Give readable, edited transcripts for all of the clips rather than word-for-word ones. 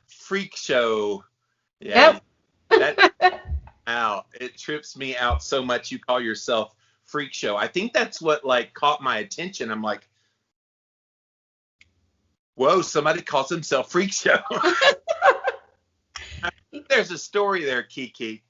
freak show. Yeah. Yep. That out. It trips me out so much. You call yourself freak show. I think that's what like caught my attention. I'm like, whoa, somebody calls himself freak show. There's a story there, Kiki.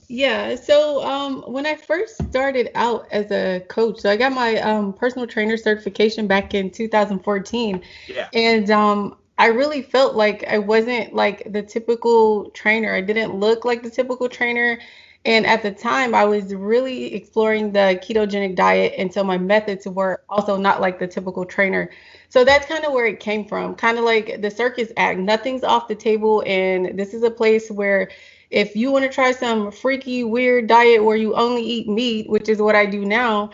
Yeah, so when I first started out as a coach, so I got my personal trainer certification back in 2014, Yeah. and I really felt like I wasn't like the typical trainer. I didn't look like the typical trainer, and at the time, I was really exploring the ketogenic diet, and so my methods were also not like the typical trainer. So that's kind of where it came from, kind of like the circus act. Nothing's off the table, and this is a place where if you want to try some freaky, weird diet where you only eat meat, which is what I do now,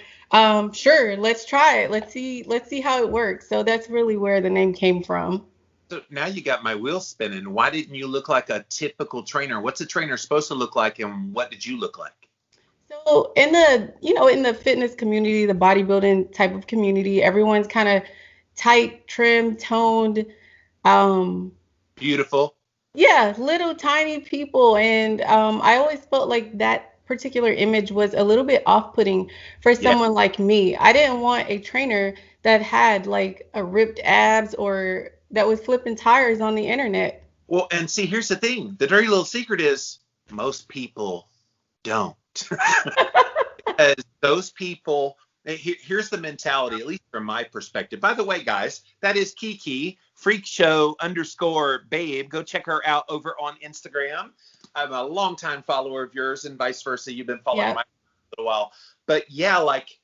sure, let's try it. Let's see how it works. So that's really where the name came from. So now you got my wheels spinning. Why didn't you look like a typical trainer? What's a trainer supposed to look like, and what did you look like? So in the fitness community, the bodybuilding type of community, everyone's kind of tight, trim, toned. Um, Beautiful. Yeah, little tiny people. And I always felt like that particular image was a little bit off-putting for Yeah. someone like me. I didn't want a trainer that had like a ripped abs or that was flipping tires on the internet. Well, and see, here's the thing. The dirty little secret is most people don't. Because those people, here's the mentality, at least from my perspective. By the way, guys, that is Kiki, freak show _ babe. Go check her out over on Instagram. I'm a longtime follower of yours and vice versa. You've been following Yeah. my for a little while. But yeah, like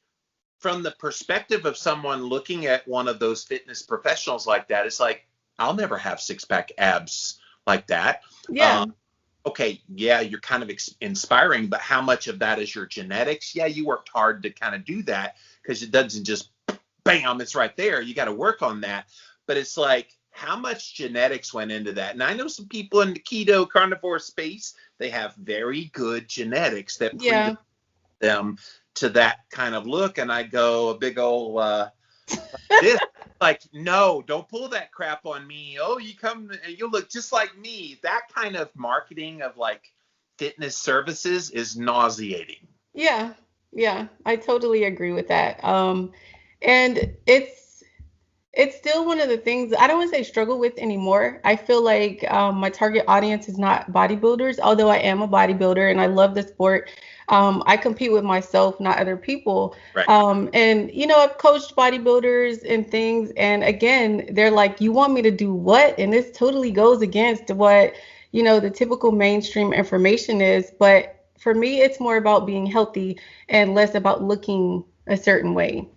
from the perspective of someone looking at one of those fitness professionals like that, it's like, I'll never have six-pack abs like that. Yeah. Okay, yeah, you're kind of inspiring, but how much of that is your genetics? Yeah, you worked hard to kind of do that because it doesn't just bam, it's right there. You got to work on that. But it's like, how much genetics went into that? And I know some people in the keto carnivore space, they have very good genetics that Yeah. them to that kind of look. And I go, a big old this. Like, no, don't pull that crap on me. Oh, you come and you look just like me. That kind of marketing of like fitness services is nauseating. Yeah. Yeah. I totally agree with that. And it's still one of the things I don't want to say struggle with anymore. I feel like my target audience is not bodybuilders, although I am a bodybuilder and I love the sport. I compete with myself, not other people. Right. And I've coached bodybuilders and things, and again, they're like, "You want me to do what?" And this totally goes against what the typical mainstream information is. But for me, it's more about being healthy and less about looking a certain way.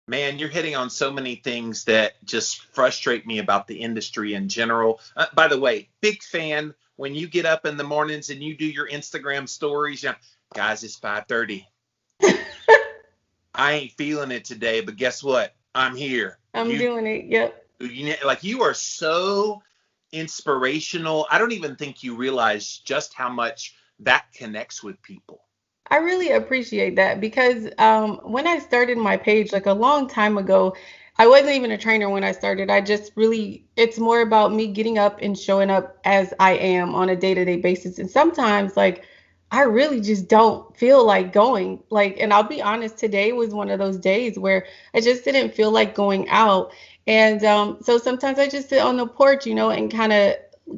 Man, you're hitting on so many things that just frustrate me about the industry in general. By the way, big fan when you get up in the mornings and you do your Instagram stories. Guys, it's 5:30. I ain't feeling it today, but guess what? I'm here. I'm doing it. Yep. Like you are so inspirational. I don't even think you realize just how much that connects with people. I really appreciate that because when I started my page like a long time ago, I wasn't even a trainer when I started. I just really, it's more about me getting up and showing up as I am on a day-to-day basis. And sometimes, like, I really just don't feel like going. Like, and I'll be honest, today was one of those days where I just didn't feel like going out. And so sometimes I just sit on the porch, and kind of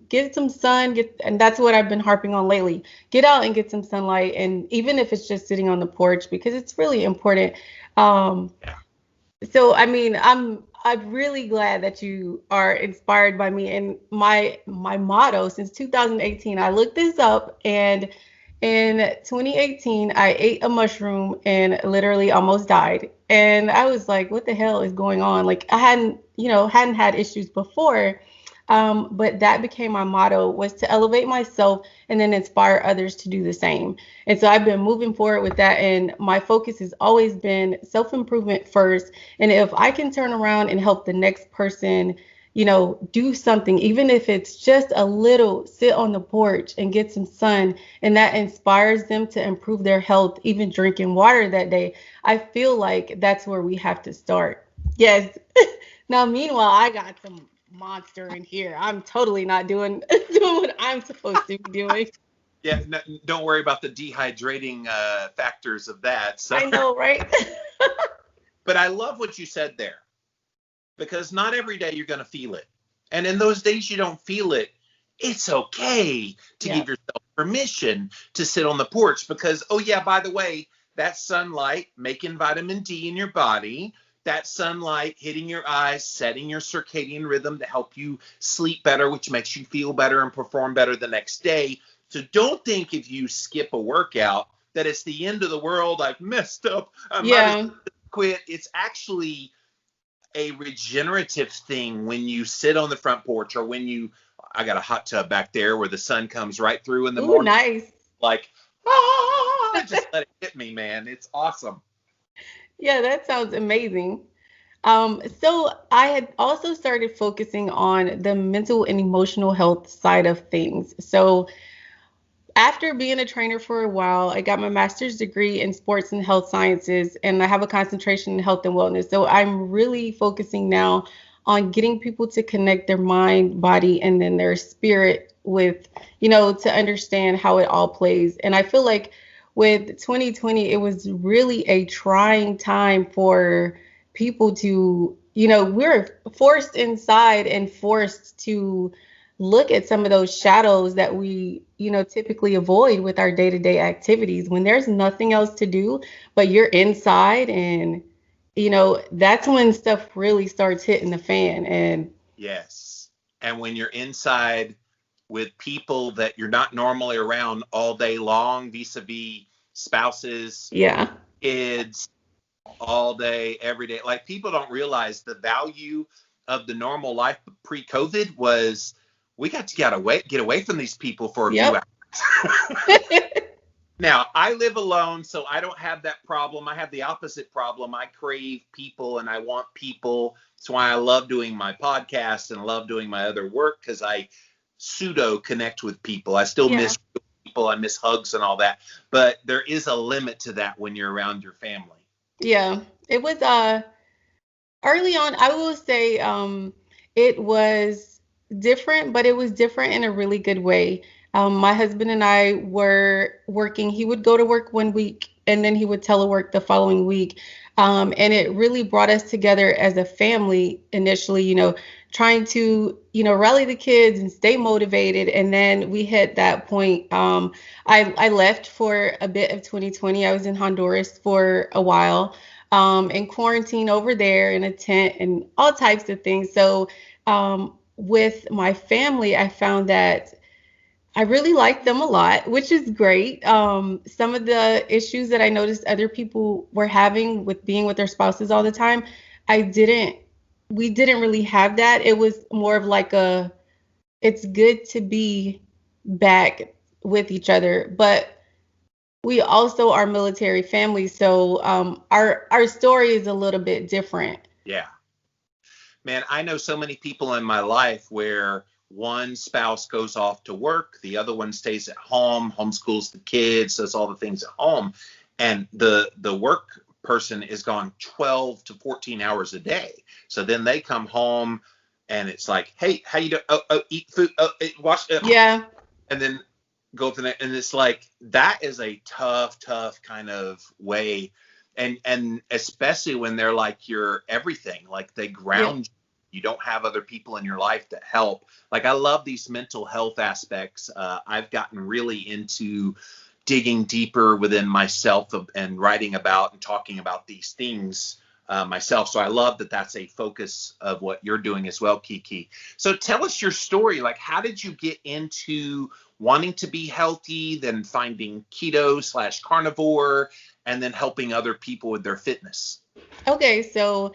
get some sun, and that's what I've been harping on lately. Get out and get some sunlight, and even if it's just sitting on the porch, because it's really important. Yeah. So I mean, I'm really glad that you are inspired by me. And my motto since 2018, I looked this up, and in 2018, I ate a mushroom and literally almost died. And I was like, what the hell is going on? Like I hadn't had issues before. But that became my motto, was to elevate myself and then inspire others to do the same. And so I've been moving forward with that. And my focus has always been self-improvement first. And if I can turn around and help the next person, do something, even if it's just a little, sit on the porch and get some sun, and that inspires them to improve their health, even drinking water that day, I feel like that's where we have to start. Yes. Now, meanwhile, I got some monster in here. I'm totally not doing what I'm supposed to be doing. Yeah, no, don't worry about the dehydrating factors of that. So. I know, right? But I love what you said there, because not every day you're going to feel it. And in those days you don't feel it, it's okay to Yeah. give yourself permission to sit on the porch, because, oh yeah, by the way, that sunlight making vitamin D in your body, that sunlight hitting your eyes, setting your circadian rhythm to help you sleep better, which makes you feel better and perform better the next day. So don't think if you skip a workout that it's the end of the world. I've messed up. I might as well quit. It's actually a regenerative thing when you sit on the front porch, or when I got a hot tub back there where the sun comes right through in the morning. Nice. Like, just let it hit me, man. It's awesome. Yeah, that sounds amazing. So I had also started focusing on the mental and emotional health side of things. So after being a trainer for a while, I got my master's degree in sports and health sciences, and I have a concentration in health and wellness. So I'm really focusing now on getting people to connect their mind, body, and then their spirit with, to understand how it all plays. And I feel like with 2020, it was really a trying time for people to, we're forced inside and forced to look at some of those shadows that we, typically avoid with our day-to-day activities when there's nothing else to do, but you're inside, and, that's when stuff really starts hitting the fan. And yes. And when you're inside with people that you're not normally around all day long, vis-a-vis spouses, kids, all day, every day. Like, people don't realize the value of the normal life pre-COVID was we got to get away from these people for a few hours. Now, I live alone, so I don't have that problem. I have the opposite problem. I crave people and I want people. That's why I love doing my podcast and love doing my other work, because I pseudo connect with people. I still miss people. I miss hugs and all that. But there is a limit to that when you're around your family. Yeah, it was early on, I will say it was different, but it was different in a really good way. My husband and I were working. He would go to work one week and then he would telework the following week. And it really brought us together as a family initially, trying to, rally the kids and stay motivated. And then we hit that point. I left for a bit of 2020. I was in Honduras for a while, in quarantine over there in a tent and all types of things. So with my family, I found that I really like them a lot, which is great. Some of the issues that I noticed other people were having with being with their spouses all the time, we didn't really have that. It was more of like it's good to be back with each other, but we also are military families. So our story is a little bit different. Yeah. Man, I know so many people in my life where one spouse goes off to work, the other one stays at home, homeschools the kids, does all the things at home, and the work person is gone 12 to 14 hours a day. So then they come home and it's like, hey, how you doing? Oh, eat food, wash. Yeah. And then go to the, and it's like, that is a tough kind of way. And especially when they're like your everything, like they ground you. You don't have other people in your life that help. Like, I love these mental health aspects. I've gotten really into digging deeper within myself and writing about and talking about these things myself. So I love that that's a focus of what you're doing as well, Kiki. So tell us your story. Like, how did you get into wanting to be healthy, then finding keto / carnivore, and then helping other people with their fitness? Okay, so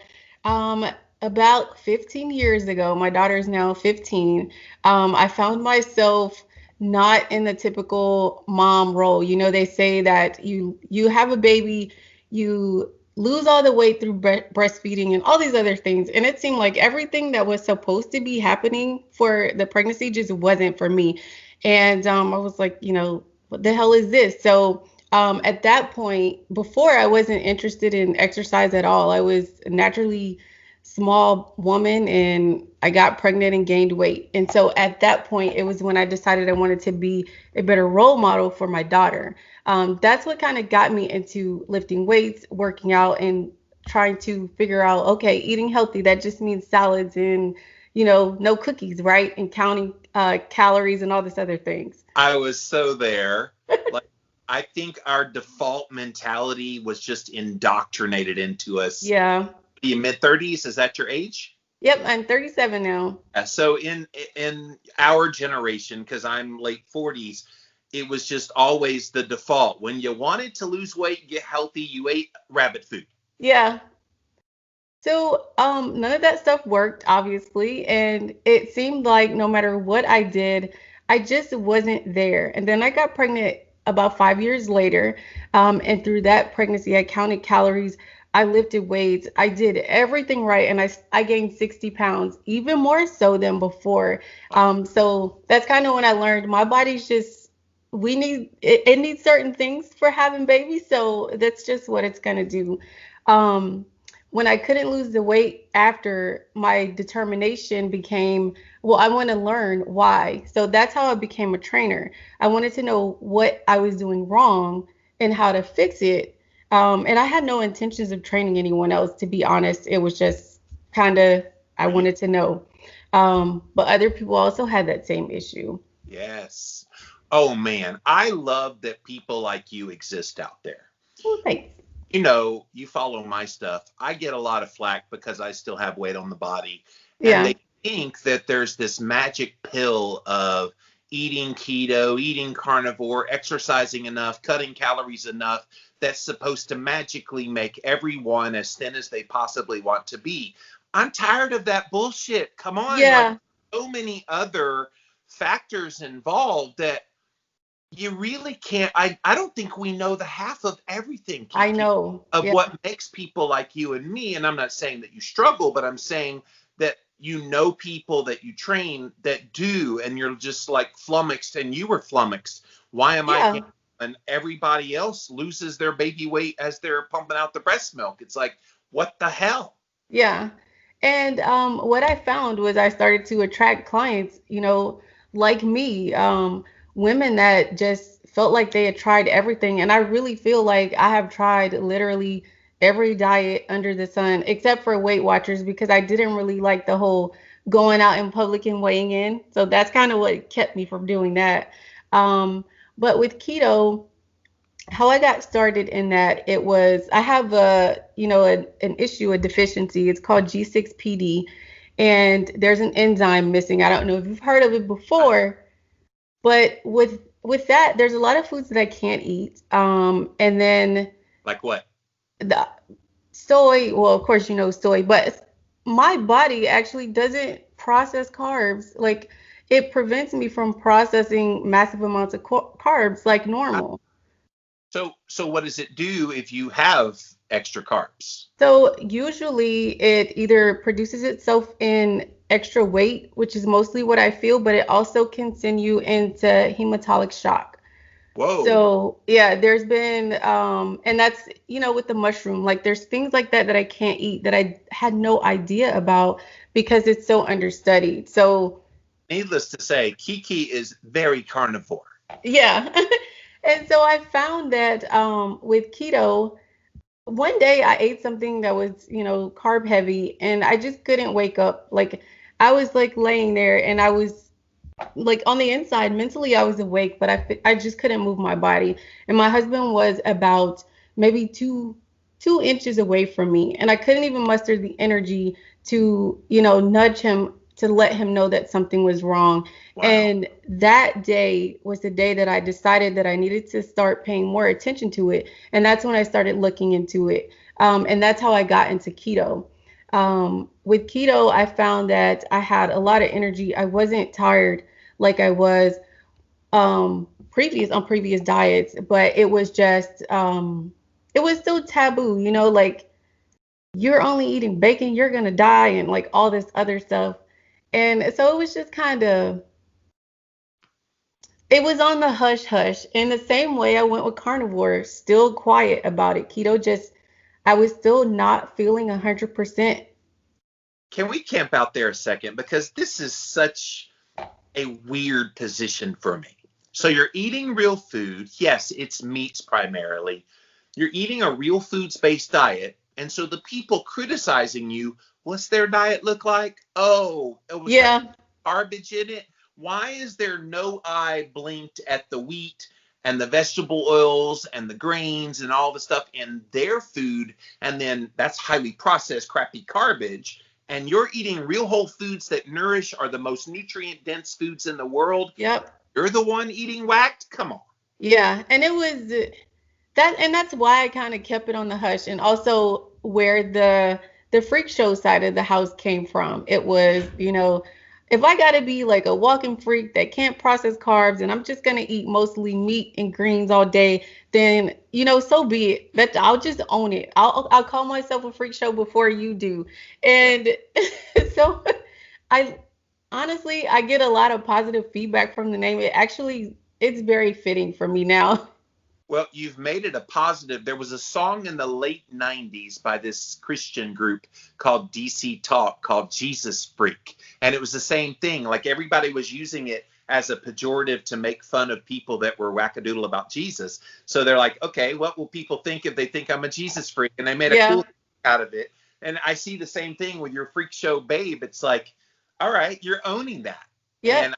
about 15 years ago, my daughter's now 15, I found myself not in the typical mom role. They say that you have a baby, you lose all the weight through breastfeeding and all these other things. And it seemed like everything that was supposed to be happening for the pregnancy just wasn't for me. And I was like, what the hell is this? So at that point, before, I wasn't interested in exercise at all. I was naturally small woman and I got pregnant and gained weight. And so at that point, it was when I decided I wanted to be a better role model for my daughter. That's what kind of got me into lifting weights, working out, and trying to figure out, okay, eating healthy, that just means salads and, no cookies, right? And counting calories and all this other things. I was so there. Like, I think our default mentality was just indoctrinated into us. Yeah. Your mid-30s, is that your age? Yep, I'm 37 now. So in our generation, because I'm late 40s, it was just always the default. When you wanted to lose weight, get healthy, you ate rabbit food. Yeah. So, none of that stuff worked, obviously, and it seemed like no matter what I did, I just wasn't there. And then I got pregnant about 5 years later, and through that pregnancy, I counted calories, I lifted weights, I did everything right, and I gained 60 pounds, even more so than before. So that's kind of when I learned my body's just it needs certain things for having babies, so that's just what it's gonna do. Um, when I couldn't lose the weight after, my determination became, well, I want to learn why. So that's how I became a trainer. I wanted to know what I was doing wrong and how to fix it. And I had no intentions of training anyone else, to be honest. It was just kind of, I wanted to know. But other people also had that same issue. Yes. Oh man, I love that people like you exist out there. Well, thanks. You follow my stuff. I get a lot of flack because I still have weight on the body. And Yeah. they think that there's this magic pill of eating keto, eating carnivore, exercising enough, cutting calories enough that's supposed to magically make everyone as thin as they possibly want to be. I'm tired of that bullshit. Come on. Like, Yeah. so many other factors involved that you really can't. I don't think we know the half of everything, I Kiki, know. of Yeah. what makes people like you and me. And I'm not saying that you struggle, but I'm saying that people that you train that do, and you're just like flummoxed, and you were flummoxed. Why am I Yeah. getting, and everybody else loses their baby weight as they're pumping out the breast milk? It's like, what the hell? Yeah. And what I found was I started to attract clients, like me, women that just felt like they had tried everything. And I really feel like I have tried literally every diet under the sun, except for Weight Watchers, because I didn't really like the whole going out in public and weighing in. So that's kind of what kept me from doing that. Um, but with keto, how I got started in that, it was, I have an issue, a deficiency. It's called G6PD, and there's an enzyme missing. I don't know if you've heard of it before, but with that, there's a lot of foods that I can't eat. And then Like what? the soy, well, of course you know soy, but my body actually doesn't process carbs. Like, it prevents me from processing massive amounts of carbs like normal. So what does it do if you have extra carbs? So usually it either produces itself in extra weight, which is mostly what I feel, but it also can send you into hematologic shock. Whoa. So yeah, there's been and that's, with the mushroom, like there's things like that that I can't eat that I had no idea about because it's so understudied. So Needless to say, Kiki is very carnivore. yeah. And so I found that with keto, one day I ate something that was, carb heavy, and I just couldn't wake up. Like, I was like laying there and I was like on the inside, mentally I was awake, but I just couldn't move my body. And my husband was about maybe two inches away from me, and I couldn't even muster the energy to, nudge him to let him know that something was wrong. Wow. And that day was the day that I decided that I needed to start paying more attention to it. And that's when I started looking into it. And that's how I got into keto. With keto, I found that I had a lot of energy. I wasn't tired like I was previous diets, but it was just it was still taboo, like, you're only eating bacon, you're gonna die, and like all this other stuff. And so it was just kind of, it was on the hush hush. In the same way I went with carnivore, still quiet about it. Keto just, I was still not feeling 100%. can we camp out there a second? Because this is such a weird position for me. So you're eating real food. Yes, it's meats primarily. You're eating a real foods-based diet. And so the people criticizing you, what's their diet look like? Oh, it was garbage in it. Why is there no eye blinked at the wheat and the vegetable oils and the grains and all the stuff in their food? And then that's highly processed, crappy garbage. And you're eating real whole foods that nourish, are the most nutrient dense foods in the world. Yep. You're the one eating whacked? Come on. Yeah. And it was that, and that's why I kind of kept it on the hush. And also where the freak show side of the house came from. It was, if I got to be like a walking freak that can't process carbs and I'm just going to eat mostly meat and greens all day, then, so be it. That I'll just own it. I'll call myself a freak show before you do. And so I honestly, I get a lot of positive feedback from the name. It's very fitting for me now. Well, you've made it a positive. There was a song in the late 90s by this Christian group called DC Talk called Jesus Freak. And it was the same thing. Like everybody was using it as a pejorative to make fun of people that were wackadoodle about Jesus. So they're like, okay, what will people think if they think I'm a Jesus freak? And they made a cool thing out of it. And I see the same thing with your freak show babe. It's like, all right, you're owning that. Yeah. And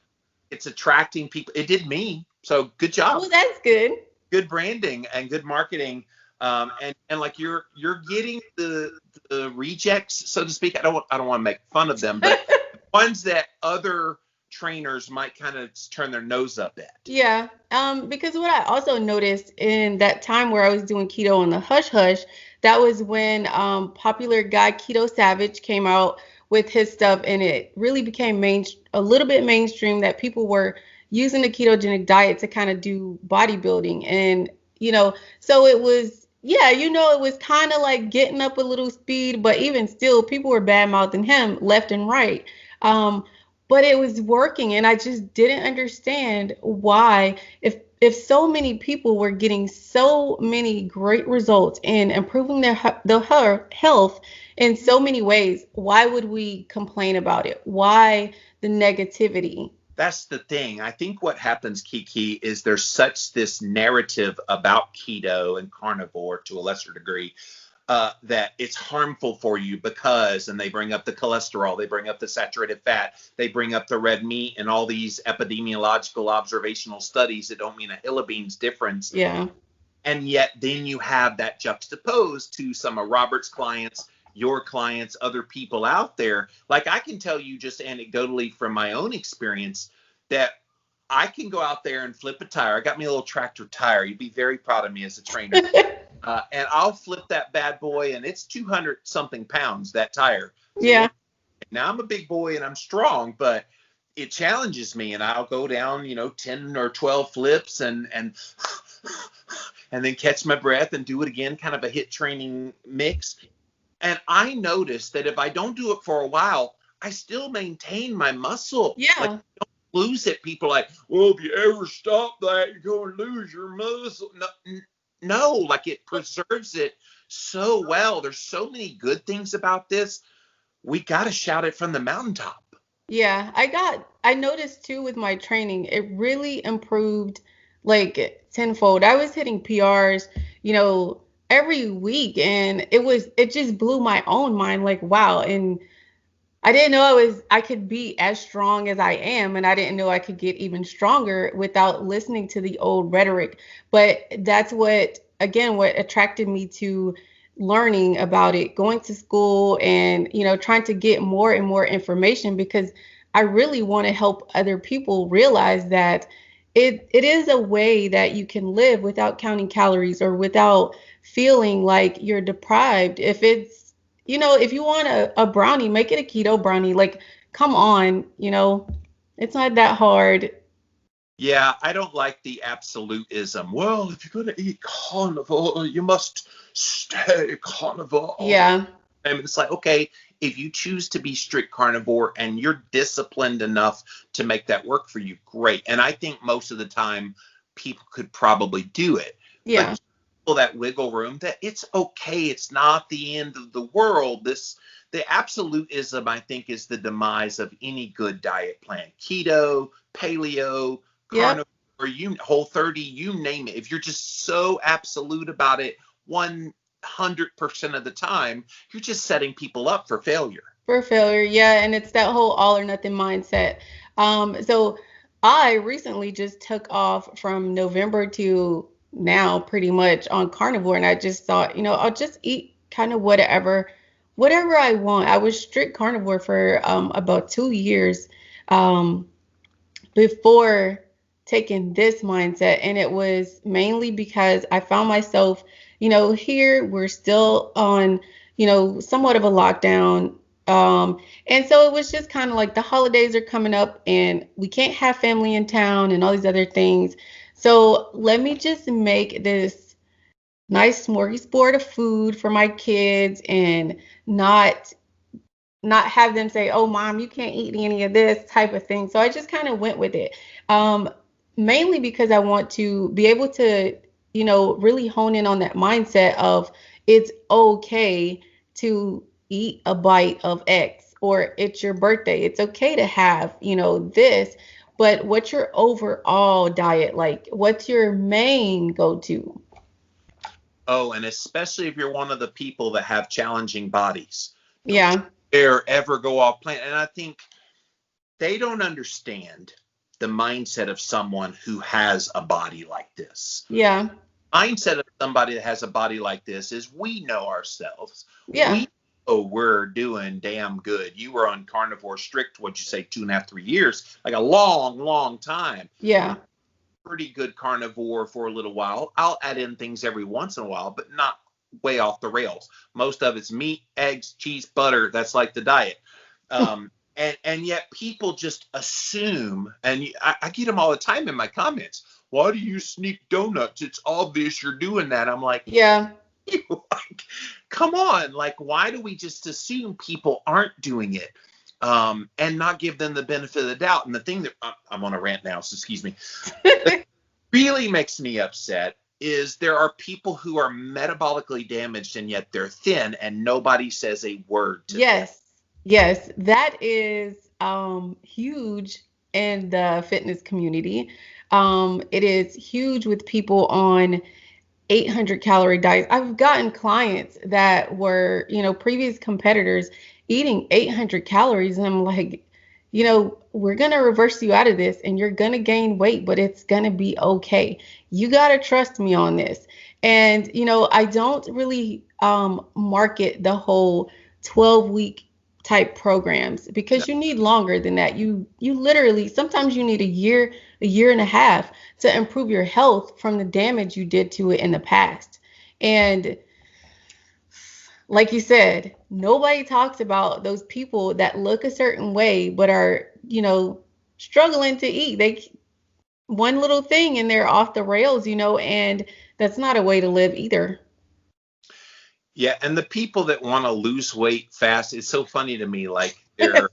it's attracting people. It did me. So good job. Oh, that's good. Good branding and good marketing, and like you're getting the rejects, so to speak. I don't want to make fun of them, but ones that other trainers might kind of turn their nose up at. Yeah, because what I also noticed in that time where I was doing keto on the hush hush, that was when popular guy Keto Savage came out with his stuff, and it really became a little bit mainstream that people were using the ketogenic diet to kind of do bodybuilding. And, so it was, it was kind of like getting up a little speed, but even still, people were bad mouthing him left and right. But it was working. And I just didn't understand why, if so many people were getting so many great results in improving their health in so many ways, why would we complain about it? Why the negativity? That's the thing. I think what happens, Kiki, is there's such this narrative about keto and carnivore to a lesser degree that it's harmful for you because, and they bring up the cholesterol, they bring up the saturated fat, they bring up the red meat and all these epidemiological observational studies that don't mean a hill of beans difference. Yeah. And yet then you have that juxtaposed to some of Robert's clients, your clients, other people out there. Like I can tell you just anecdotally from my own experience that I can go out there and flip a tire. I got me a little tractor tire. You'd be very proud of me as a trainer. And I'll flip that bad boy, and it's 200 something pounds, that tire. Yeah. Now I'm a big boy and I'm strong, but it challenges me, and I'll go down, 10 or 12 flips and then catch my breath and do it again, kind of a HIIT training mix. And I noticed that if I don't do it for a while, I still maintain my muscle. Yeah. Like, don't lose it. People are like, well, if you ever stop that, you're going to lose your muscle. No, like it preserves it so well. There's so many good things about this. We got to shout it from the mountaintop. Yeah, I noticed too with my training, it really improved like tenfold. I was hitting PRs, every week, and it just blew my own mind, like, wow. And I didn't know I could be as strong as I am, and I didn't know I could get even stronger without listening to the old rhetoric. But that's what attracted me to learning about it, going to school and, trying to get more and more information, because I really want to help other people realize that it is a way that you can live without counting calories or without feeling like you're deprived. If it's, if you want a brownie, make it a keto brownie. Like, come on, it's not that hard. Yeah, I don't like the absolutism. Well, if you're going to eat carnivore, you must stay carnivore. Yeah. And it's like, okay, if you choose to be strict carnivore and you're disciplined enough to make that work for you, great. And I think most of the time people could probably do it. Yeah. But that wiggle room, that it's okay. It's not the end of the world. This the absolutism, I think, is the demise of any good diet plan. Keto, paleo, Yep. carnivore, Whole30, you name it. If you're just so absolute about it 100% of the time, you're just setting people up for failure. For failure, yeah, and it's that whole all or nothing mindset. So I recently just took off from November to now pretty much on carnivore, and I just thought, I'll just eat kind of whatever I want. I was strict carnivore for about 2 years um, before taking this mindset, and it was mainly because I found myself, here we're still on, somewhat of a lockdown. And so it was just kind of like the holidays are coming up and we can't have family in town and all these other things. So let me just make this nice smorgasbord of food for my kids and not have them say, "Oh, mom, you can't eat any of this," type of thing. So I just kind of went with it. Um, Mainly because I want to be able to, really hone in on that mindset of it's okay to eat a bite of X, or it's your birthday. It's okay to have, this, but what's your overall diet like? What's your main go-to? Oh, and especially if you're one of the people that have challenging bodies. Don't Yeah. you dare ever go off plan. And I think they don't understand the mindset of someone who has a body like this. Yeah. Mindset of somebody that has a body like this is we know ourselves. Yeah. We know we're doing damn good. You were on carnivore strict, what'd you say, 2.5, 3 years, like a long, long time. Yeah. Pretty good carnivore for a little while. I'll add in things every once in a while, but not way off the rails. Most of it's meat, eggs, cheese, butter. That's like the diet. And yet people just assume, and I get them all the time in my comments. Why do you sneak donuts? It's obvious you're doing that. I'm like, Yeah. like, come on. Like, why do we just assume people aren't doing it? And not give them the benefit of the doubt. And the thing that I'm on a rant now, so excuse me, that really makes me upset is there are people who are metabolically damaged and yet they're thin and nobody says a word to them. Yes. Yes, that is huge in the fitness community. It is huge with people on 800 calorie diets. I've gotten clients that were, previous competitors eating 800 calories. And I'm like, we're going to reverse you out of this and you're going to gain weight, but it's going to be okay. You got to trust me on this. And, I don't really market the whole 12-week type programs because you need longer than that. You literally, sometimes you need a year and a half to improve your health from the damage you did to it in the past. And like you said, nobody talks about those people that look a certain way but are, struggling to eat. They one little thing and they're off the rails, and that's not a way to live either. Yeah, and the people that want to lose weight fast, it's so funny to me. Like they're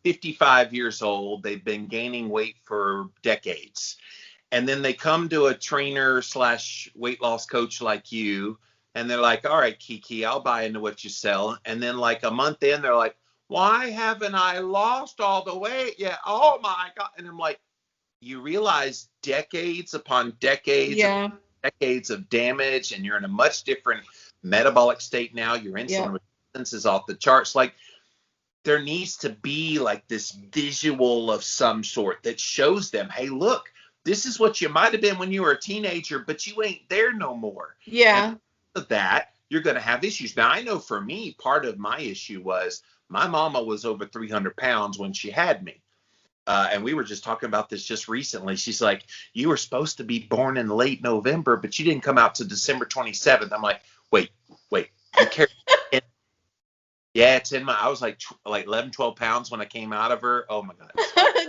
55 years old, they've been gaining weight for decades, and then they come to a trainer slash weight loss coach like you, and they're like, "All right, Kiki, I'll buy into what you sell." And then like a month in, they're like, "Why haven't I lost all the weight yet? Oh my God!" And I'm like, you realize decades upon decades Yeah. decades of damage, and you're in a much different metabolic state now. Your insulin resistance is off the charts. Like there needs to be like this visual of some sort that shows them, hey, look, this is what you might have been when you were a teenager, but you ain't there no more. Yeah. And because of that, you're going to have issues. Now, I know for me, part of my issue was my mama was over 300 pounds when she had me. And we were just talking about this just recently. She's like, you were supposed to be born in late November, but you didn't come out to December 27th. I'm like, wait, you carry it? Yeah, it's in my, I was like 11, 12 pounds when I came out of her. Oh my God.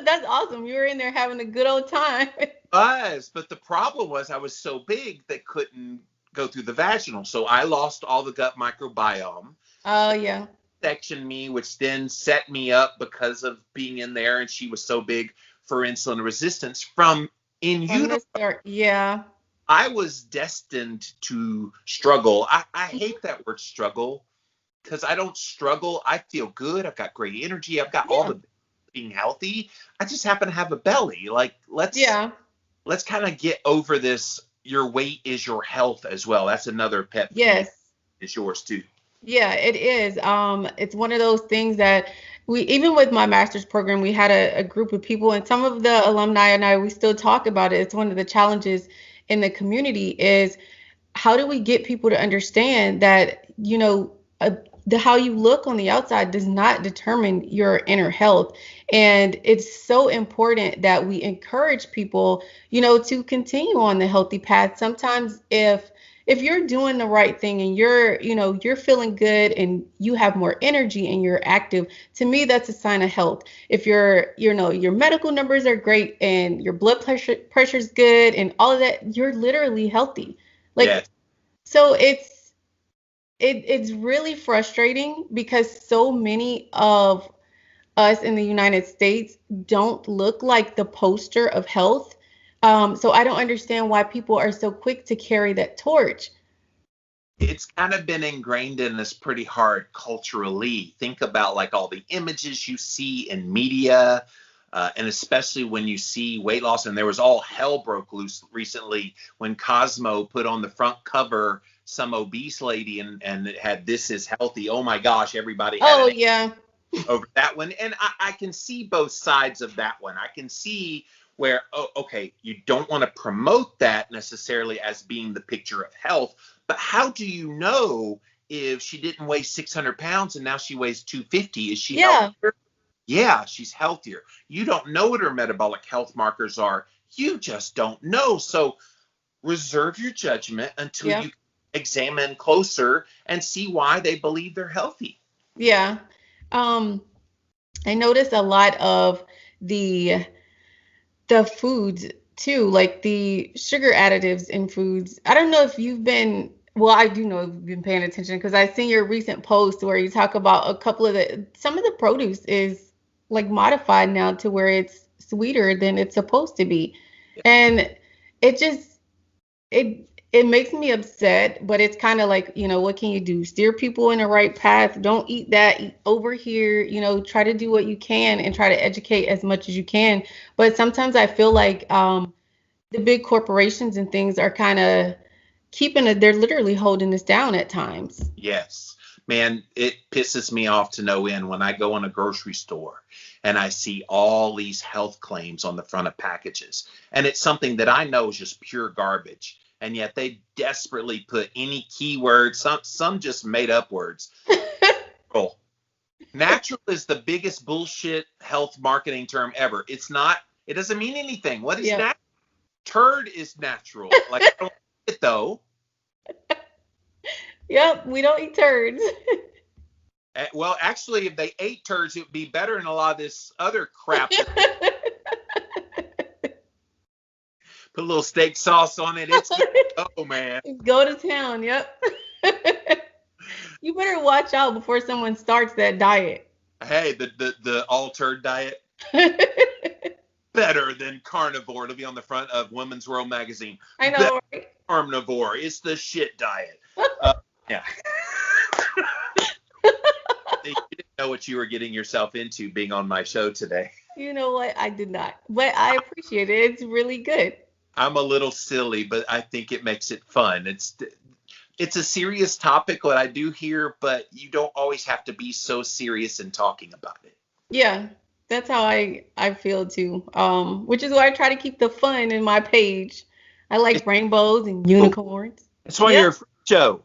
That's awesome. You were in there having a good old time. But the problem was I was so big that couldn't go through the vaginal. So I lost all the gut microbiome. Oh, yeah. Sectioned me, which then set me up because of being in there, and she was so big for insulin resistance from in utero. Yeah. I was destined to struggle. I hate that word struggle. because I don't struggle. I feel good. I've got great energy. I've got all Yeah. the being healthy. I just happen to have a belly. Like, let's Yeah. kind of get over this. Your weight is your health as well. That's another pet peeve. Yes. It's yours too. Yeah, it is. It's one of those things that we, even with my master's program, we had a group of people, and some of the alumni and I, we still talk about it. It's one of the challenges in the community is how do we get people to understand that, the how you look on the outside does not determine your inner health. And it's so important that we encourage people, to continue on the healthy path. Sometimes if you're doing the right thing and you're feeling good and you have more energy and you're active, to me, that's a sign of health. If your medical numbers are great and your blood pressure's good and all of that, you're literally healthy. Like, Yes. so it's really frustrating because so many of us in the United States don't look like the poster of health. So I don't understand why people are so quick to carry that torch. It's kind of been ingrained in us pretty hard culturally. Think about like all the images you see in media, and especially when you see weight loss. And there was all hell broke loose recently when Cosmo put on the front cover some obese lady and it had "This is healthy." Oh my gosh, everybody had Oh an yeah. over that one. And I can see both sides of that one. I can see where, oh, okay, you don't want to promote that necessarily as being the picture of health, but how do you know if she didn't weigh 600 pounds and now she weighs 250? Is she Yeah. healthier? Yeah, she's healthier. You don't know what her metabolic health markers are. You just don't know. So reserve your judgment until Yeah. you examine closer and see why they believe they're healthy. Yeah. Um, I noticed a lot of the the foods too, like the sugar additives in foods. I don't know if you've been, well, I do know if you've been paying attention because I seen your recent post where you talk about a couple of some of the produce is like modified now to where it's sweeter than it's supposed to be. And it just it makes me upset, but it's kind of like, what can you do? Steer people in the right path. Don't eat that. Eat over here. Try to do what you can and try to educate as much as you can. But sometimes I feel like the big corporations and things are kind of keeping it. They're literally holding us down at times. Yes, man, it pisses me off to no end when I go in a grocery store and I see all these health claims on the front of packages. And it's something that I know is just pure garbage. And yet they desperately put any keyword, some just made up words. Natural. Natural is the biggest bullshit health marketing term ever. It's not, it doesn't mean anything. What is Yep. natural? Turd is natural. Like, I don't like it though. Yep. We don't eat turds. Well, actually, if they ate turds, it would be better than a lot of this other crap. Put a little steak sauce on it. It's good. Oh, man. Go to town. Yep. You better watch out before someone starts that diet. Hey, the all turd diet, better than Carnivore. It'll be on the front of Women's World magazine. I Better know, right? Carnivore. It's the shit diet. Yeah. You didn't know what you were getting yourself into being on my show today. You know what? I did not, but I appreciate it. It's really good. I'm a little silly, but I think it makes it fun. It's a serious topic, what I do here, but you don't always have to be so serious in talking about it. Yeah, that's how I feel too. Which is why I try to keep the fun in my page. I like rainbows and unicorns. That's why Yep. you're a freak show.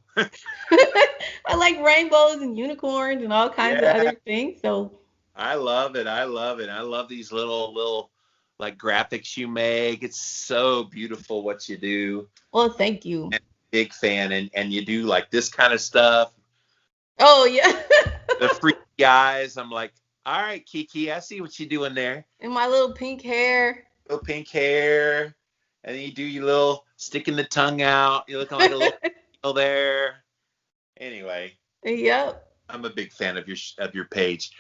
I like rainbows and unicorns and all kinds of other things. So I love it. I love it. I love these little like graphics you make. It's so beautiful what you do. well, thank you. And big fan. And you do like this kind of stuff. Oh yeah. The freaky eyes. I'm like, all right, Kiki, I see what you're doing there. And my little pink hair. Little pink hair. And then you do your little sticking the tongue out. You're looking like a little girl there. Anyway, Yep. I'm a big fan of your page.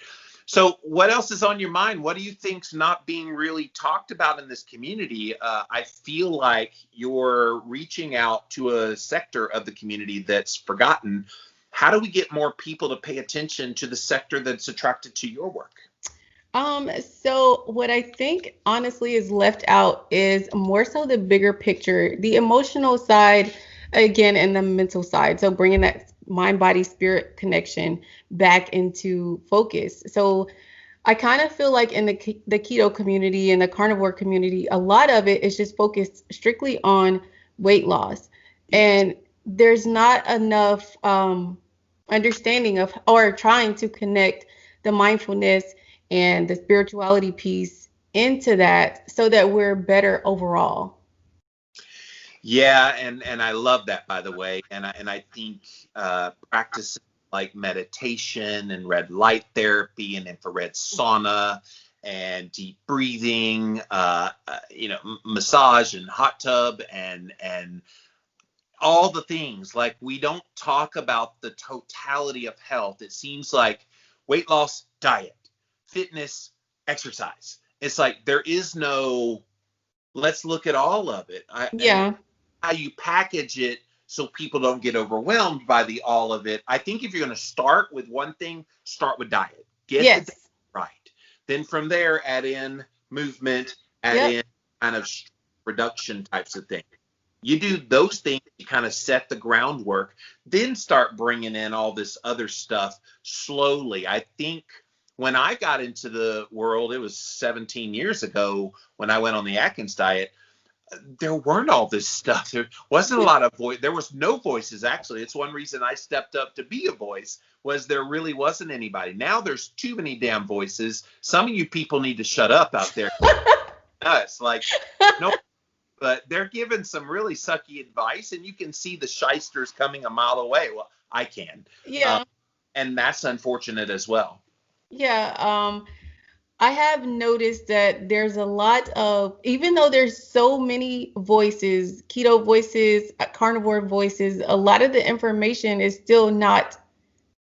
So what else is on your mind? What do you think's not being really talked about in this community? I feel like you're reaching out to a sector of the community that's forgotten how do we get more people to pay attention to the sector that's attracted to your work? So what I think honestly is left out is more so the bigger picture, the emotional side, again, and the mental side. So bringing that mind, body, spirit connection back into focus. So I kind of feel like in the keto community and the carnivore community, a lot of it is just focused strictly on weight loss, and there's not enough understanding of or trying to connect the mindfulness and the spirituality piece into that so that we're better overall. Yeah, and I love that, by the way. And I think practices like meditation and red light therapy and infrared sauna and deep breathing, massage and hot tub and all the things. Like, we don't talk about the totality of health. It seems like weight loss, diet, fitness, exercise. It's like there is no, let's look at all of it. Yeah. How you package it so people don't get overwhelmed by the all of it. I think if you're going to start with one thing, start with diet. Get the diet right. Then from there, add in movement, add in kind of reduction types of things. You do those things, you kind of set the groundwork, then start bringing in all this other stuff slowly. I think when I got into the world, it was 17 years ago when I went on the Atkins diet, there weren't all this stuff. There wasn't a lot of voice. There was no voices, actually. It's one reason I stepped up to be a voice, was there really wasn't anybody. Now there's too many damn voices. Some of you people need to shut up out there. It's like, no, but they're giving some really sucky advice, and you can see the shysters coming a mile away. Well, I can. Yeah. And that's unfortunate as well. Yeah. I have noticed that there's a lot of, even though there's so many voices, keto voices, carnivore voices, a lot of the information is still not,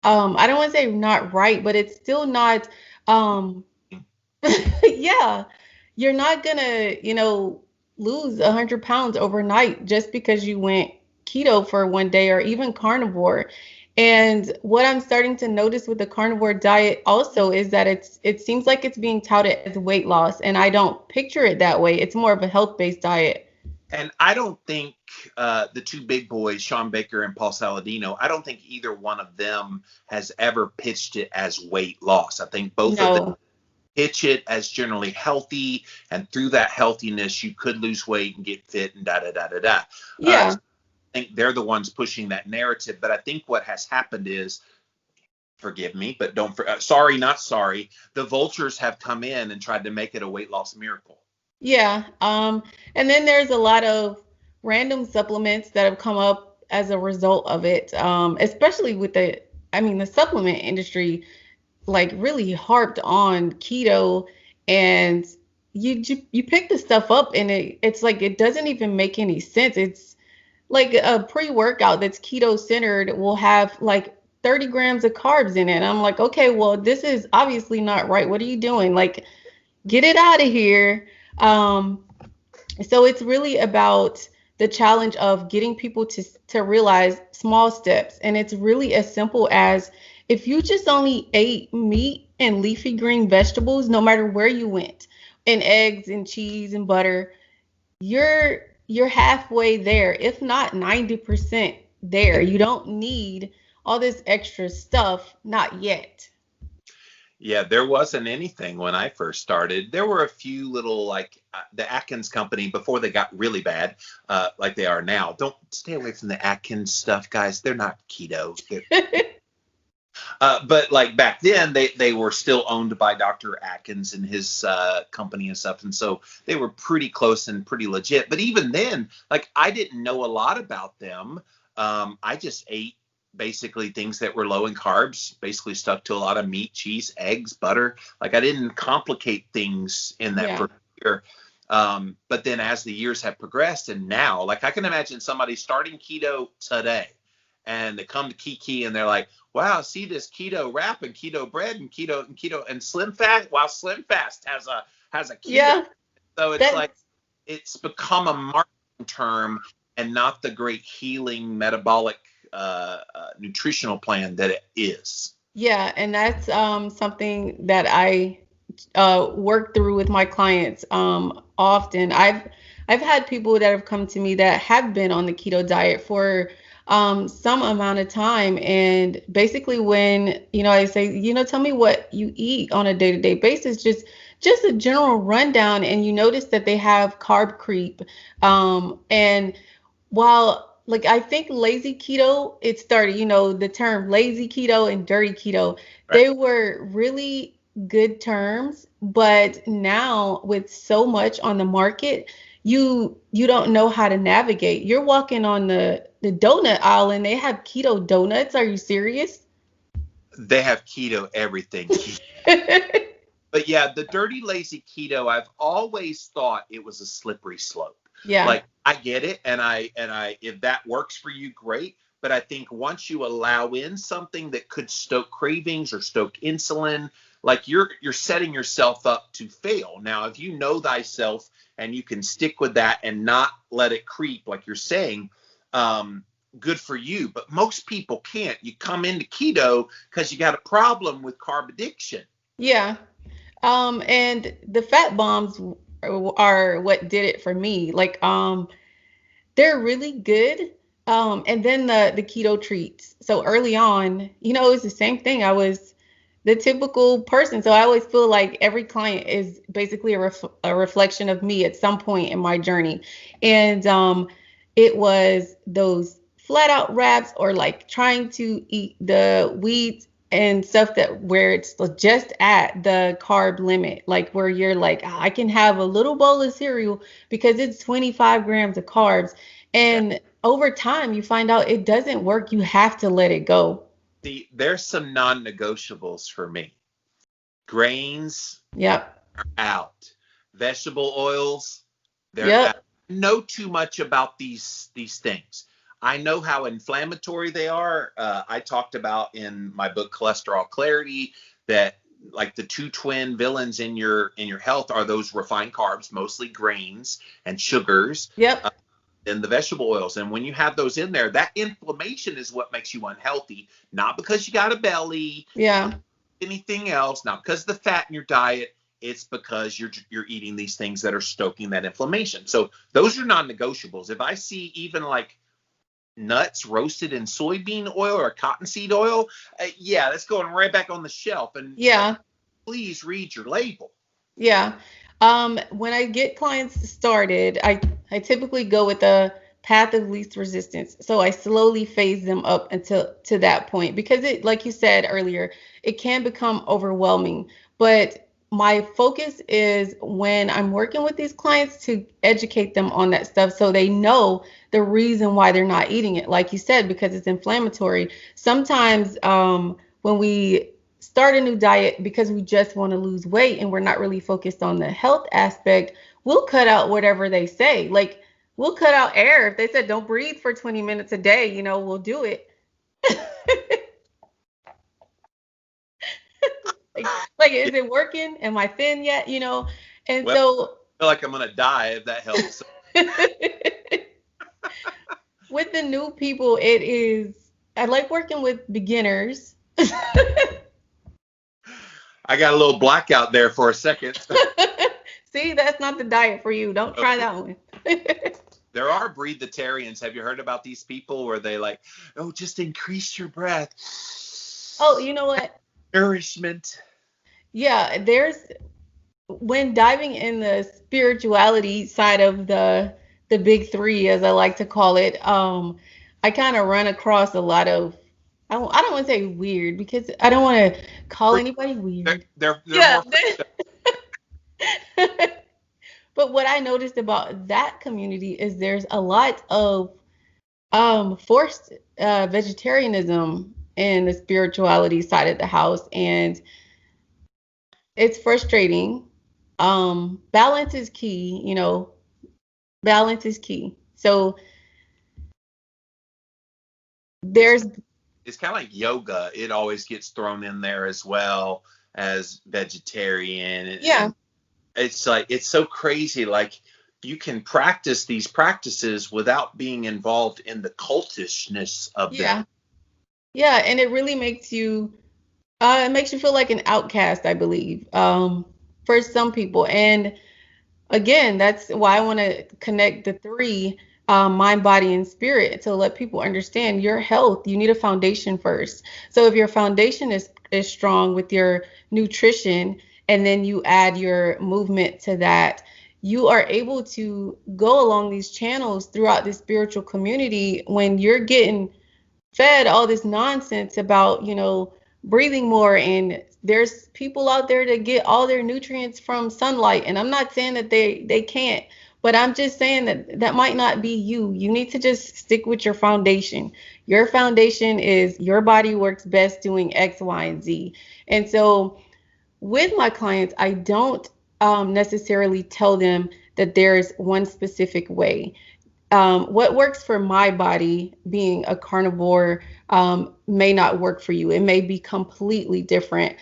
I don't want to say not right, but it's still not, yeah, you're not gonna, lose 100 pounds overnight just because you went keto for one day or even carnivore. And what I'm starting to notice with the carnivore diet also is that it seems like it's being touted as weight loss, and I don't picture it that way. It's more of a health-based diet. And I don't think the two big boys, Sean Baker and Paul Saladino, I don't think either one of them has ever pitched it as weight loss. I think both of them pitch it as generally healthy, and through that healthiness, you could lose weight and get fit and da-da-da-da-da. Yeah. I think they're the ones pushing that narrative. But I think what has happened is, forgive me, but sorry, not sorry, the vultures have come in and tried to make it a weight loss miracle. Yeah. And then there's a lot of random supplements that have come up as a result of it, especially with the supplement industry, like really harped on keto, and you pick the stuff up and it's like it doesn't even make any sense. It's like a pre-workout that's keto centered will have like 30 grams of carbs in it. And I'm like, okay, well, this is obviously not right. What are you doing? Like, get it out of here. So it's really about the challenge of getting people to realize small steps. And it's really as simple as, if you just only ate meat and leafy green vegetables, no matter where you went, and eggs and cheese and butter, you're halfway there, if not 90% there. You don't need all this extra stuff, not yet. Yeah, there wasn't anything when I first started. There were a few little, like the Atkins company before they got really bad, like they are now. Don't stay away from the Atkins stuff, guys. They're not keto. But like back then, they were still owned by Dr. Atkins and his company and stuff. And so they were pretty close and pretty legit. But even then, like, I didn't know a lot about them. I just ate basically things that were low in carbs, basically stuck to a lot of meat, cheese, eggs, butter. Like, I didn't complicate things in that first year. But then as the years have progressed, and now, like, I can imagine somebody starting keto today, and they come to Kiki and they're like, wow, see this keto wrap and keto bread and keto and Slim Fast. Wow, Slim Fast has a keto. Yeah. So it's like, it's become a marketing term and not the great healing metabolic nutritional plan that it is. Yeah, and that's something that I work through with my clients often. I've had people that have come to me that have been on the keto diet for some amount of time, and basically when I say, tell me what you eat on a day-to-day basis, just a general rundown, and you notice that they have carb creep, and while like I think lazy keto, it started, the term lazy keto and dirty keto, Right. they were really good terms, but now with so much on the market, you don't know how to navigate. You're walking on the donut aisle and they have keto donuts. Are you serious? They have keto everything. But yeah, the dirty lazy keto, I've always thought it was a slippery slope. Yeah. Like I get it, and I if that works for you, great. But I think once you allow in something that could stoke cravings or stoke insulin, like you're setting yourself up to fail. Now, if you know thyself and you can stick with that and not let it creep, like you're saying, good for you. But most people can't. You come into keto because you got a problem with carb addiction. Yeah. And the fat bombs are what did it for me. Like, they're really good. And then the keto treats. So early on, it was the same thing. I was the typical person. So I always feel like every client is basically a reflection of me at some point in my journey. And it was those flat out wraps, or like trying to eat the wheat and stuff that where it's just at the carb limit, like where you're like, I can have a little bowl of cereal because it's 25 grams of carbs. And over time, you find out it doesn't work. You have to let it go. See, there's some non-negotiables for me. Grains Yep. are out. Vegetable oils, they're Yep. out. I know too much about these things. I know how inflammatory they are. I talked about in my book Cholesterol Clarity that like the two twin villains in your health are those refined carbs, mostly grains and sugars. Yep. And the vegetable oils. And when you have those in there, that inflammation is what makes you unhealthy, not because you got a belly, Yeah. anything else, not because of the fat in your diet. It's because you're eating these things that are stoking that inflammation. So those are non-negotiables. If I see even like nuts roasted in soybean oil or cottonseed oil, yeah, that's going right back on the shelf. And Yeah. please read your label. Yeah. When I get clients started, I typically go with the path of least resistance. So I slowly phase them up until to that point, because it, like you said earlier, it can become overwhelming. But my focus is when I'm working with these clients to educate them on that stuff so they know the reason why they're not eating it. Like you said, because it's inflammatory. Sometimes when we start a new diet because we just want to lose weight and we're not really focused on the health aspect, we'll cut out whatever they say. Like, we'll cut out air. If they said don't breathe for 20 minutes a day, we'll do it. like, is it working? Am I thin yet? And Well, so I feel like I'm going to die if that helps. with the new people, I like working with beginners. I got a little blackout there for a second. See, that's not the diet for you. Don't try that one. There are breatharians. Have you heard about these people where they like, oh, just increase your breath? Oh, you know what? Nourishment. Yeah, when diving in the spirituality side of the big three, as I like to call it, I kind of run across a lot of, I don't want to say weird because I don't want to call anybody weird. They're Yeah. more. But what I noticed about that community is there's a lot of forced vegetarianism in the spirituality side of the house, and it's frustrating. Balance is key, balance is key. So there's It's kind of like yoga. It always gets thrown in there as well as vegetarian. Yeah. It's like, it's so crazy. Like you can practice these practices without being involved in the cultishness of Yeah. them. Yeah, and it makes you feel like an outcast, I believe, for some people. And again, that's why I want to connect the three, mind, body, and spirit, to let people understand your health. You need a foundation first. So if your foundation is strong with your nutrition, and then you add your movement to that, you are able to go along these channels throughout the spiritual community when you're getting fed all this nonsense about, breathing more, and there's people out there that get all their nutrients from sunlight. And I'm not saying that they can't, but I'm just saying that that might not be you. You need to just stick with your foundation. Your foundation is your body works best doing X, Y, and Z. And so with my clients, I don't necessarily tell them that there's one specific way. What works for my body, being a carnivore, may not work for you. It may be completely different.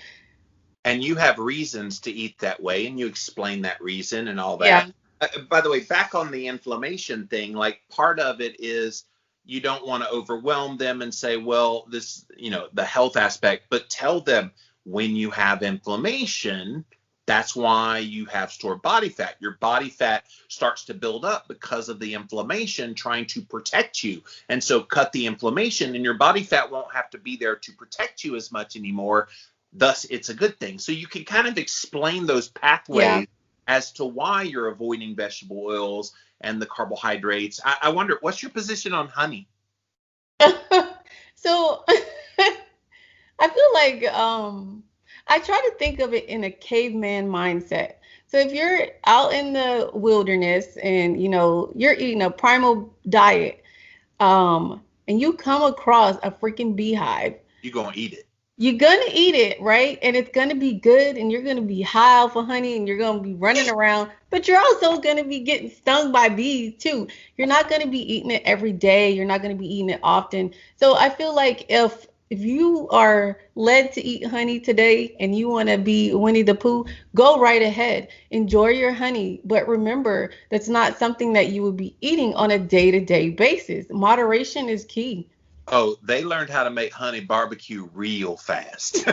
And you have reasons to eat that way, and you explain that reason and all Yeah. that. By the way, back on the inflammation thing, like part of it is you don't want to overwhelm them and say, well, this, the health aspect, but tell them when you have inflammation, that's why you have stored body fat. Your body fat starts to build up because of the inflammation trying to protect you. And so cut the inflammation, and your body fat won't have to be there to protect you as much anymore. Thus, it's a good thing. So you can kind of explain those pathways as to why you're avoiding vegetable oils and the carbohydrates. I wonder, what's your position on honey? So I feel like I try to think of it in a caveman mindset. So if you're out in the wilderness and you're eating a primal diet, and you come across a freaking beehive, You're gonna eat it. you're gonna eat it, right? And it's gonna be good, and you're gonna be high off of honey, and you're gonna be running around, but you're also gonna be getting stung by bees too. You're not gonna be eating it every day. You're not gonna be eating it often. So I feel like if you are led to eat honey today and you want to be Winnie the Pooh, go right ahead. Enjoy your honey. But remember, that's not something that you would be eating on a day-to-day basis. Moderation is key. Oh, they learned how to make honey barbecue real fast.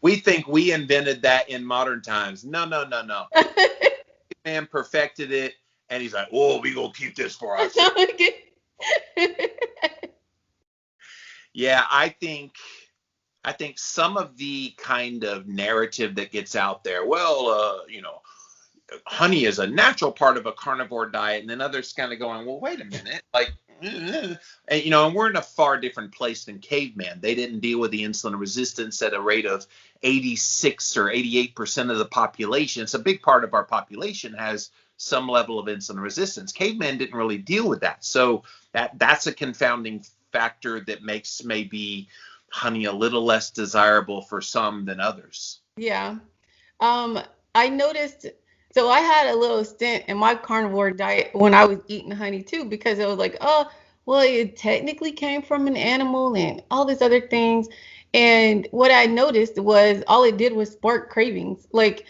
We think we invented that in modern times. No, no, no, no. Man perfected it, and he's like, "Oh, we gonna keep this for ourselves." Yeah, I think some of the kind of narrative that gets out there, well, honey is a natural part of a carnivore diet, and then others kind of going, well, wait a minute, like, and we're in a far different place than caveman. They didn't deal with the insulin resistance at a rate of 86 or 88% of the population. It's a big part of our population has some level of insulin resistance. Caveman didn't really deal with that, so that's a confounding factor that makes maybe honey a little less desirable for some than others. Yeah. I noticed, so I had a little stint in my carnivore diet when I was eating honey too, because it was like, oh, well, it technically came from an animal and all these other things. And what I noticed was all it did was spark cravings. Like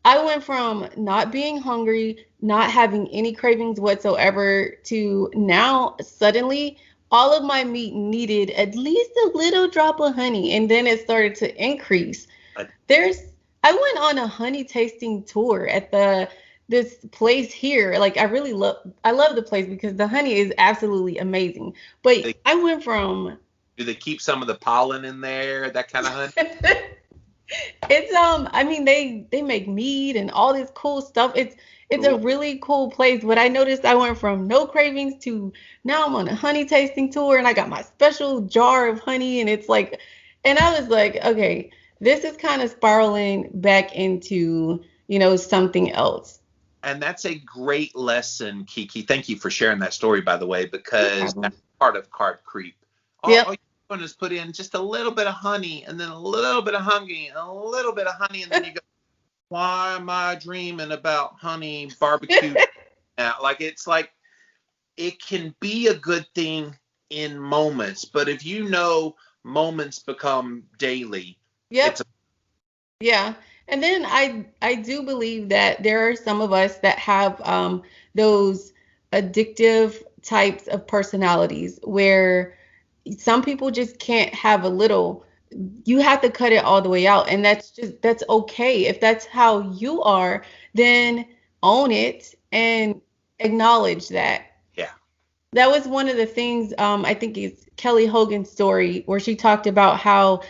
I went from not being hungry, not having any cravings whatsoever, to now suddenly all of my meat needed at least a little drop of honey. And then it started to increase. There's I went on a honey tasting tour at this place here. Like I love the place because the honey is absolutely amazing. But I went from Do they keep some of the pollen in there, that kind of honey? it's I mean they make mead and all this cool stuff. It's a really cool place. But I noticed I went from no cravings to now I'm on a honey tasting tour, and I got my special jar of honey, and it's like, and I was like, okay, this is kind of spiraling back into, something else. And that's a great lesson, Kiki. Thank you for sharing that story, by the way, No because problem. that's part of carb creep. All Yep. you're doing is put in just a little bit of honey, and then a little bit of honey, and a little bit of honey, and then you go, why am I dreaming about honey barbecue now? It's like it can be a good thing in moments, but if moments become daily, Yep. it's a Yeah. And then I do believe that there are some of us that have those addictive types of personalities where some people just can't have a little. You have to cut it all the way out, and that's okay. If that's how you are, then own it and acknowledge that. Yeah. That was one of the things, I think it's Kelly Hogan's story where she talked about how,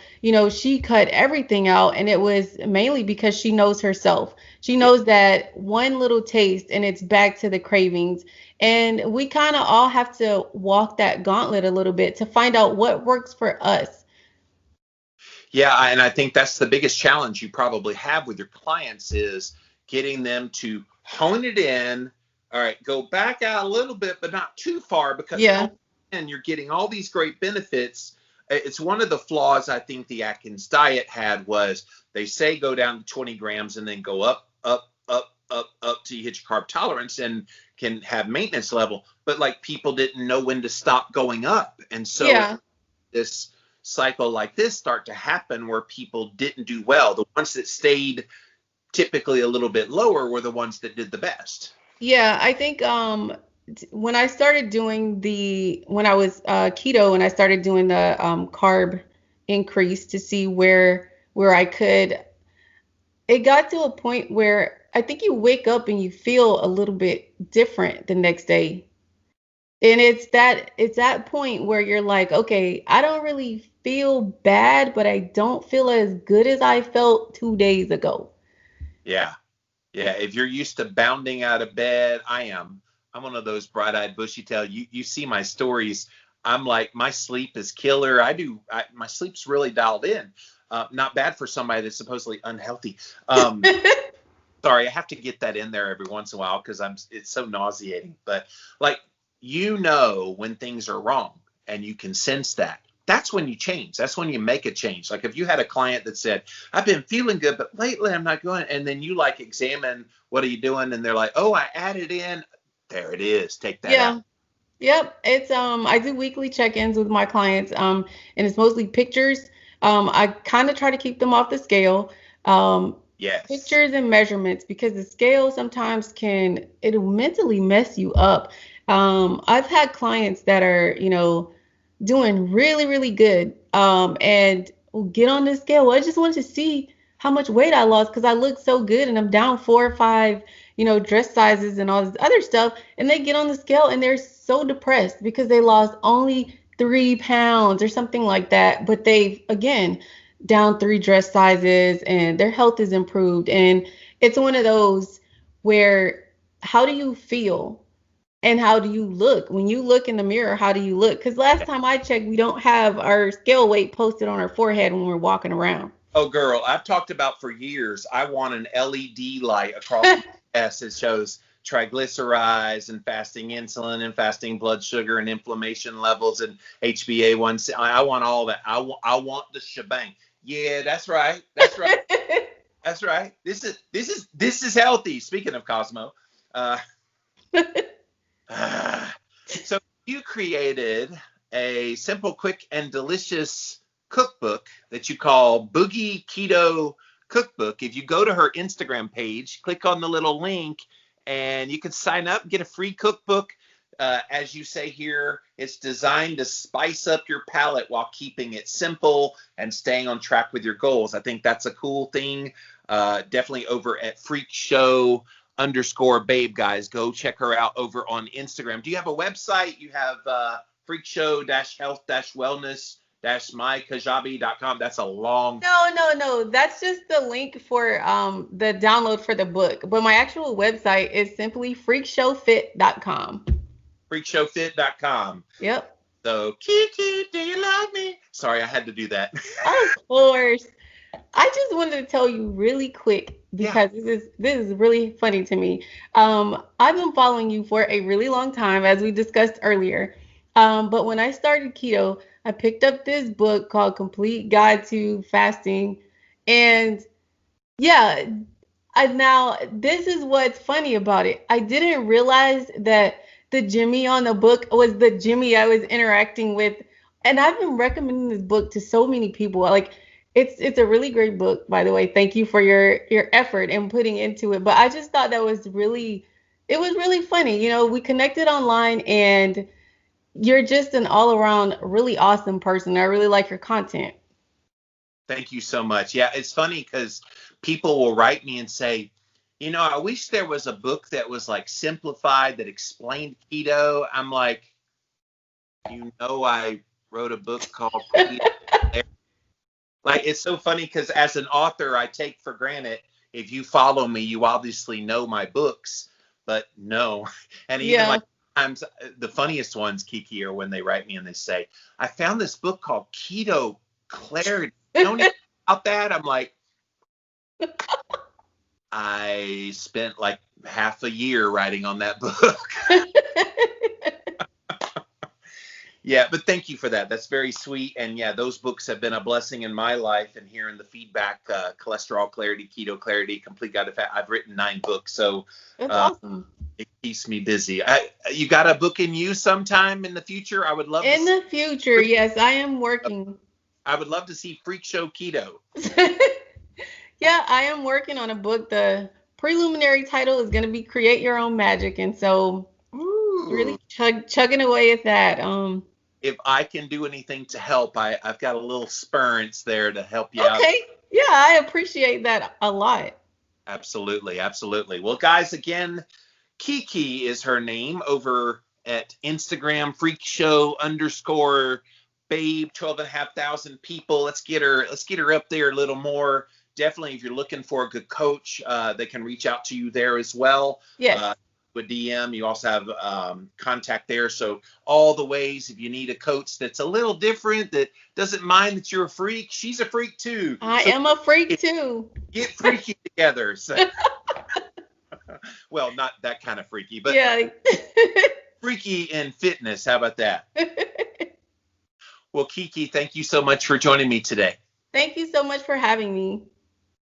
she cut everything out, and it was mainly because she knows herself. She Yeah. knows that one little taste and it's back to the cravings. And we kind of all have to walk that gauntlet a little bit to find out what works for us. Yeah, and I think that's the biggest challenge you probably have with your clients is getting them to hone it in. All right, go back out a little bit, but not too far, because Yeah. and you're getting all these great benefits. It's one of the flaws I think the Atkins diet had was they say go down to 20 grams and then go up, up, up, up, up till you hit your carb tolerance and can have maintenance level. But like people didn't know when to stop going up. And so Yeah. this cycle like this start to happen where people didn't do well. The ones that stayed typically a little bit lower were the ones that did the best. Yeah, I think when I started when I was keto and I started doing the carb increase to see where I could, it got to a point where I think you wake up and you feel a little bit different the next day. And it's that point where you're like, okay, I don't really feel bad, but I don't feel as good as I felt 2 days ago. Yeah. Yeah. If you're used to bounding out of bed, I'm one of those bright-eyed, bushy-tailed. You see my stories. I'm like, my sleep is killer. My sleep's really dialed in. Not bad for somebody that's supposedly unhealthy. Sorry, I have to get that in there every once in a while because it's so nauseating. But like, when things are wrong and you can sense that. That's when you change. That's when you make a change. Like if you had a client that said, I've been feeling good, but lately I'm not going. And then you like examine, what are you doing? And they're like, oh, I added in. There it is. Take that out. Yeah. Yep, it's I do weekly check-ins with my clients, and it's mostly pictures. I kind of try to keep them off the scale. Yes. Pictures and measurements because the scale sometimes it'll mentally mess you up. I've had clients that are, doing really, really good, and will get on the scale. Well, I just wanted to see how much weight I lost because I look so good and I'm down 4 or 5, dress sizes and all this other stuff. And they get on the scale and they're so depressed because they lost only 3 pounds or something like that. But they've, again, down 3 dress sizes and their health is improved. And it's one of those where how do you feel? And how do you look? When you look in the mirror, how do you look? Because last time I checked, we don't have our scale weight posted on our forehead when we're walking around. Oh, girl, I've talked about for years. I want an LED light across my chest that shows triglycerides and fasting insulin and fasting blood sugar and inflammation levels and HbA1c. I want all that. I want the shebang. Yeah, that's right. That's right. That's right. This is healthy. Speaking of Cosmo, uh, so you created a simple, quick, and delicious cookbook that you call Boogie Keto Cookbook. If you go to her Instagram page, click on the little link, and you can sign up and get a free cookbook. As you say here, it's designed to spice up your palate while keeping it simple and staying on track with your goals. I think that's a cool thing. Definitely over at Freak Show _babe, guys. Go check her out over on Instagram. Do you have a website? You have freakshow-health-wellness-mykajabi.com. That's a long. No. That's just the link for the download for the book. But my actual website is simply freakshowfit.com. freakshowfit.com. Yep. So, Kiki, do you love me? Sorry, I had to do that. Of course. I just wanted to tell you really quick because this is really funny to me. I've been following you for a really long time, as we discussed earlier. But when I started keto, I picked up this book called Complete Guide to Fasting. And yeah, now this is what's funny about it. I didn't realize that the Jimmy on the book was the Jimmy I was interacting with. And I've been recommending this book to so many people. Like, It's a really great book, by the way. Thank you for your effort and putting into it. But I just thought that was really it was really funny. You know, we connected online and you're just an all around really awesome person. I really like your content. Thank you so much. Yeah, it's funny because people will write me and say, I wish there was a book that was like simplified that explained keto. I'm like, I wrote a book called Keto. Like, it's so funny because as an author, I take for granted if you follow me, you obviously know my books, but no. And even Yeah. like sometimes the funniest ones, Kiki, are when they write me and they say, I found this book called Keto Clarity. Don't you know about that? I'm like, I spent like half a year writing on that book. Yeah, but thank you for that. That's very sweet. And yeah, those books have been a blessing in my life. And hearing the feedback, Cholesterol Clarity, Keto Clarity, Complete Guide to Fat. I've written 9 books, so That's awesome. it keeps me busy. You got a book in you sometime in the future? I would love In to. the future, yes, I am working. I would love to see Freak Show Keto. Yeah, I am working on a book. The preliminary title is going to be Create Your Own Magic. And so Ooh. really chugging away at that. If I can do anything to help, I've got a little spurrence there to help you out. Okay. Yeah, I appreciate that a lot. Absolutely, absolutely. Well, guys, again, Kiki is her name over at Instagram, freak show underscore babe, 12,500 people. Let's get her up there a little more. Definitely, if you're looking for a good coach, they can reach out to you there as well. Yes. With DM, you also have contact there. So all the ways, if you need a coach that's a little different, that doesn't mind that you're a freak, she's a freak too. I So am a freak too. get freaky together. So, well, not that kind of freaky, but Yeah. freaky in fitness. How about that? Well, Kiki, thank you so much for joining me today. Thank you so much for having me.